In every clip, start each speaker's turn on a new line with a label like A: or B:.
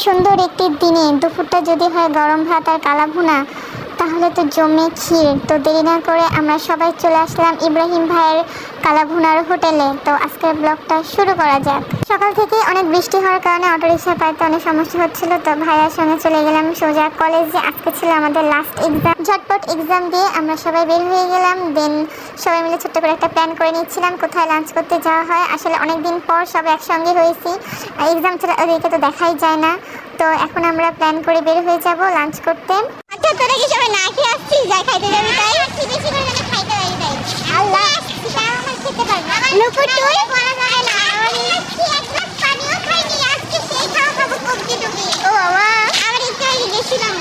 A: সুন্দর একটি দিনে দুপুরটা যদি হয় গরম ভাত আর কালা ভুনা, তাহলে তো জমে ক্ষীর। তো দেরি না করে আমরা সবাই চলে আসলাম ইব্রাহিম ভাইয়ের কালা ভুনার হোটেলে। তো আজকের ব্লগটা শুরু করা যাক। সকাল থেকে অনেক বৃষ্টি হওয়ার কারণে অটোরিকশা পাইতে অনেক সমস্যা হচ্ছিল। তো ভাইয়ার সঙ্গে চলে গেলাম সোজা কলেজে। আজকে ছিল আমাদের লাস্ট এক্সাম। ঝটপট এক্সাম দিয়ে আমরা সবাই বের হয়ে গেলাম। দেন সবাই মিলে ছোট্ট করে একটা প্ল্যান করে নিচ্ছিলাম কোথায় লাঞ্চ করতে যাওয়া হয়। আসলে অনেকদিন পর সবাই একসঙ্গে হয়েছি। এক্সাম ছাড়া ওদেরকে তো দেখাই যায় না। তো এখন আমরা প্ল্যান করে বের হয়ে যাব লাঞ্চ করতে। আচ্ছা, তোরা কি সবাই না খেয়ে আসছিস? যাই খাইতে যাবি তাই? বেশি করে যেন খাইতে পারি তাই। আল্লাহ, সেটাও আমার খেতে পারবো না। নুপুর তুই বলা যাবে না। আমি এক গ্লাস পানিও খাইনি। আজকে সেই খাওয়া খাবো কবজি টুকি। ও বাবা, আমার ইচ্ছা হয়ে গেছিলাম।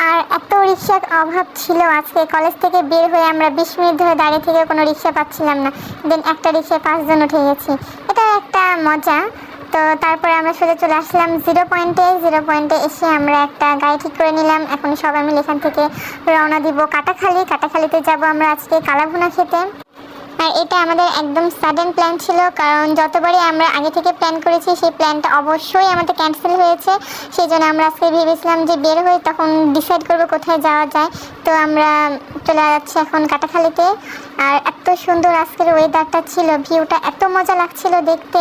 A: আর এত রিক্সার অভাব ছিল আজকে। কলেজ থেকে বের হয়ে আমরা 20 মিনিট ধরে দাঁড়িয়ে থেকে কোনো রিক্সা পাচ্ছিলাম না। দেন একটা রিক্সায় 5 জন উঠে গেছি। এটা একটা মজা। তো তারপরে আমরা সোজা চলে আসলাম জিরো পয়েন্টে এসে আমরা একটা গাড়ি ঠিক করে নিলাম। এখন সবাই মিলে এখান থেকে রওনা দিব কাটাখালিতে যাব আমরা আজকে কালা ভুনা খেতে। আর এটা আমাদের একদম সাডেন প্ল্যান ছিল, কারণ যতবারই আমরা আগে থেকে প্ল্যান করেছি সেই প্ল্যানটা অবশ্যই আমাদের ক্যান্সেল হয়েছে। সেই জন্য আমরা আজকে ভেবেছিলাম যে বের হই, তখন ডিসাইড করবো কোথায় যাওয়া যায়। তো আমরা চলে যাচ্ছি এখন কাটাখালিতে। আর এত সুন্দর আজকের ওয়েদারটা ছিল, ভিউটা এত মজা লাগছিল দেখতে।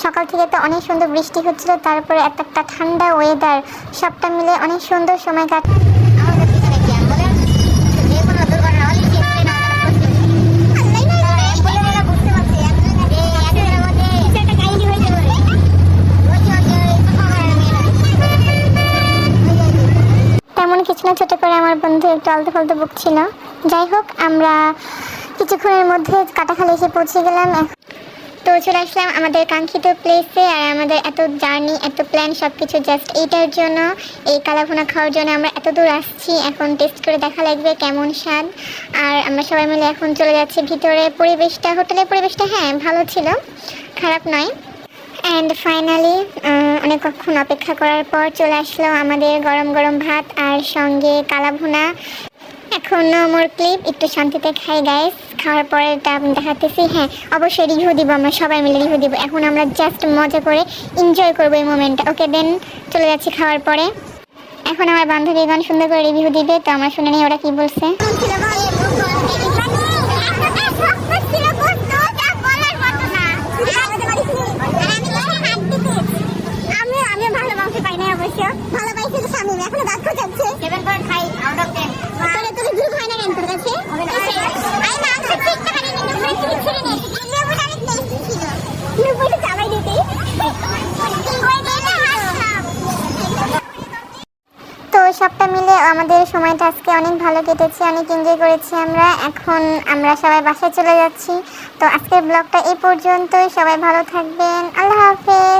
A: সকাল থেকে তো অনেক সুন্দর বৃষ্টি হচ্ছিল, তারপরে একটা ঠান্ডা ওয়েদার, সবটা মিলে অনেক সুন্দর সময় কাটে। কিছু না, ছোট করে আমার বন্ধু একটু আলতু ফালতু বকছিল। যাই হোক, আমরা কিছুক্ষণের মধ্যে কাটাখালি এসে পৌঁছে গেলাম। তো চলে আসলাম আমাদের কাঙ্ক্ষিত প্লেসে। আর আমাদের এত জার্নি, এত প্ল্যান, সব কিছু জাস্ট এইটার জন্য, এই কালা ভুনা খাওয়ার জন্য আমরা এত দূর আসছি। এখন টেস্ট করে দেখা লাগবে কেমন স্বাদ। আর আমরা সবাই মিলে এখন চলে যাচ্ছি ভিতরে। হোটেলের পরিবেশটা হ্যাঁ ভালো ছিল, খারাপ নয়। অ্যান্ড ফাইনালি অনেকক্ষণ অপেক্ষা করার পর চলে আসলো আমাদের গরম গরম ভাত আর সঙ্গে কালা ভুনা। এখন মোর ক্লিপ, একটু শান্তিতে খাই গাইস। খাওয়ার পরে দেখাতেছি। হ্যাঁ, অবশ্যই রিভিউ দিব, আমরা সবাই মিলে রিভিউ দিব। এখন আমরা জাস্ট মজা করে এনজয় করবো এই মোমেন্টটা। ওকে, দেন চলে যাচ্ছি খাওয়ার পরে। এখন আমার বান্ধবীগণ সুন্দর করে রিভিউ দিবে, তো আমরা শুনে নিই ওরা কি বলছে। তো সবটা মিলে আমাদের সময়টা আজকে অনেক ভালো কেটেছে, অনেক এনজয় করেছি আমরা। এখন আমরা সবাই বাসায় চলে যাচ্ছি। তো আজকের ব্লগটা এই পর্যন্তই। সবাই ভালো থাকবেন। আল্লাহ হাফেজ।